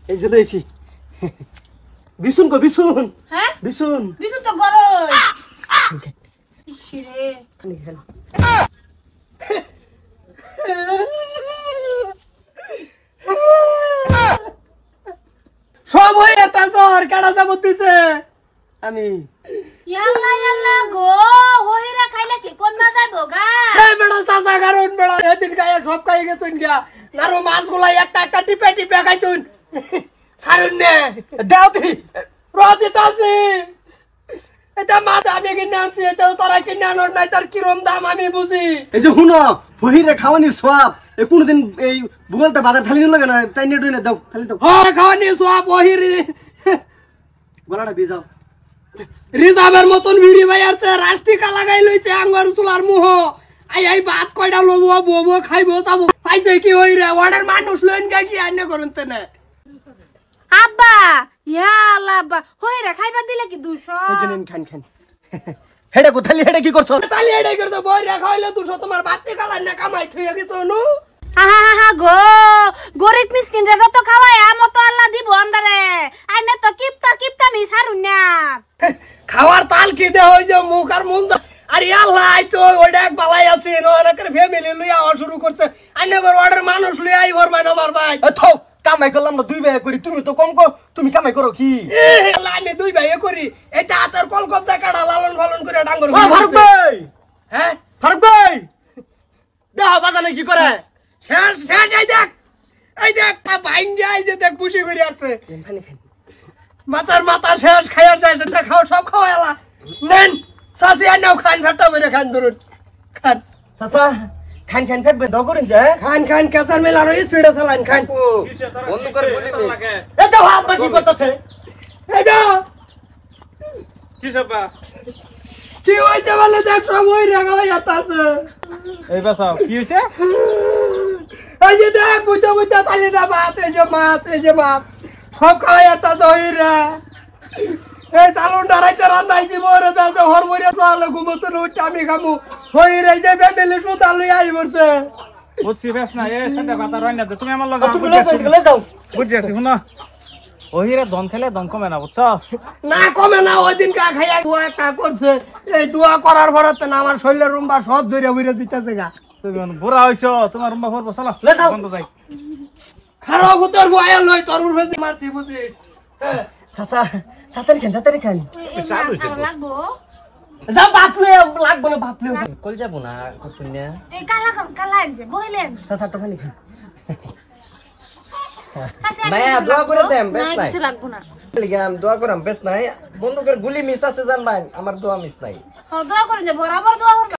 এই যে লইছি বিছুন কো বিছুন হ্যাঁ বিছুন বিছুন তো গরই ইসরে খানি খান সব হয়ে তাজর কাটা যাব দিছে আমি ইয়াল্লা গো হইরা খাইলা কি কোন মা যাইবো গা এই বেড়া চাচা কারণ বেড়া এদিন গায়ে সব খাই গেছুন গিয়া নারো মাছগুলা একটা একটা টিপে টিপে খাইছুন ছাড়ুন নে দাও দি রদি তাজি এটা মাছ আমি কিনে আনছি এটা তোরা কিনে আনোর নাই তার কিরম দাম আমি বুঝি এই যে হুনো ফহিরে খাওয়ানির সওয়াব এই কোনদিন এই ভূগোলতে বাজার থালি নিল না তাই নিয়ে ডুইনে দাও থালি দাও হ্যাঁ খাওয়ানির সওয়াব ফহিরে গলাটা বিজাও রিজার্ভের মতন ভিড়ি ভাই আছে রাষ্ট্রিকা লাগাই লইছে আঙ্গার চুলার মুহ আই ভাত কয়টা লবো ববো খাইবো যাবো পাইছে কি হই রে ওয়ার্ডের মানুষ লইন গা কি আইনে করুন তেনে আব্বা ইয়াল্লা আব্বা হইরা খাইবা দিলে কি 200 এই যে নিন খান খান হেডে কো থালি হেডে কি করছ থালি হেডে করছো বই রে খাইলে 200 তোমার বাতি কালাই না কামাই থইয়া গেছো নু হা গো গরিব মিসকিন রে যত খাওয়ায় আমত আল্লাহ দিব আমদারে আইনে তো কিপটা মি ছাড়ুন না খাওয়ার তাল কি দে হই যে মুখ আর মন আরে আল্লাহ আই তো ওইটা এক বালাই আছে নরকের ফ্যামিলি লইয়া আওয়া শুরু করছে আইনে গর ওয়ার্ডের মানুষ লইয়া আই ভরবাই না মার ভাই থো কামাই করলাম না দুই ভাই করি তুমি তো কম কো তুমি কামাই করো কি আল্লাহ আমি দুই ভাই করি এইটা হাতের কলকবজা কাটা লালন পালন করে ডাঙ্গর ফারুক ভাই হ্যাঁ ফারুক ভাই দেহ বাজানে কি করে শেষ শেষ এই দেখ তা বাইন যায় যে দেখ খুশি করে আছে মাথার মাথা শেষ খাইয়া শেষ দেখাও সব খাওয়ালা নেন সাসি আনাও খান ফাটা বেরে খান ধরুন খান সাসা খান খান ফেটবে দাও করেন যে খান খান কাসার মেলানো স্পিডে চালান খান বন্ধ করে বলি লাগে এ দাও আপা কি করতেছে এই দাও কি সবা কি হইছে বলে দেখ সব ওই রাগা ভাই আতাছে এই বাসাও কি হইছে এই যে দেখ বুঝতে বুঝতে তালি দা বাত এই যে মাছ সব খাওয়াই আতাছে ওই রা এই চালুন ডারাইতে রান্দাইছি বরে দাও হরমরিয়া চালে ঘুমতো উঠে আমি খামু হই রে যে ফ্যামিলি সুদা লই আই বলছে বুঝছি বেশ না এ সেটা কথা রাইনা দে তুমি আমার লগে তুমি লই যাও বুঝছি শুনো ওহিরা দন খেলে দন কমে না বুঝছো না কমে না ওই দিন কা খাইয়া দুয়া একটা করছে এই দুয়া করার পরতে না আমার শরীরের রুম্বা সব জড়িয়ে বুইরা দিতেছে গা তুমি বুড়া হইছো তোমার রুম্বা করবো চলো বন্ধ যাই খারাপ ভূতের বয়া লই তোর উপরে মারছি বুঝিস চাচা চাতারি খান লাগবো যা বাতলে লাগবো না বাতলে কল যাব না শুনিয়া এই কালা যে বইলেন চাচা তো খানি খান ভাইয়া দোয়া করে দেন বেশ না নাই কিছু লাগবো না লিগাম দোয়া করাম বেশ নাই বন্ধুকের গুলি মিস আছে জান ভাই আমার দোয়া মিস নাই দোয়া করে দে বরাবর দোয়া করবে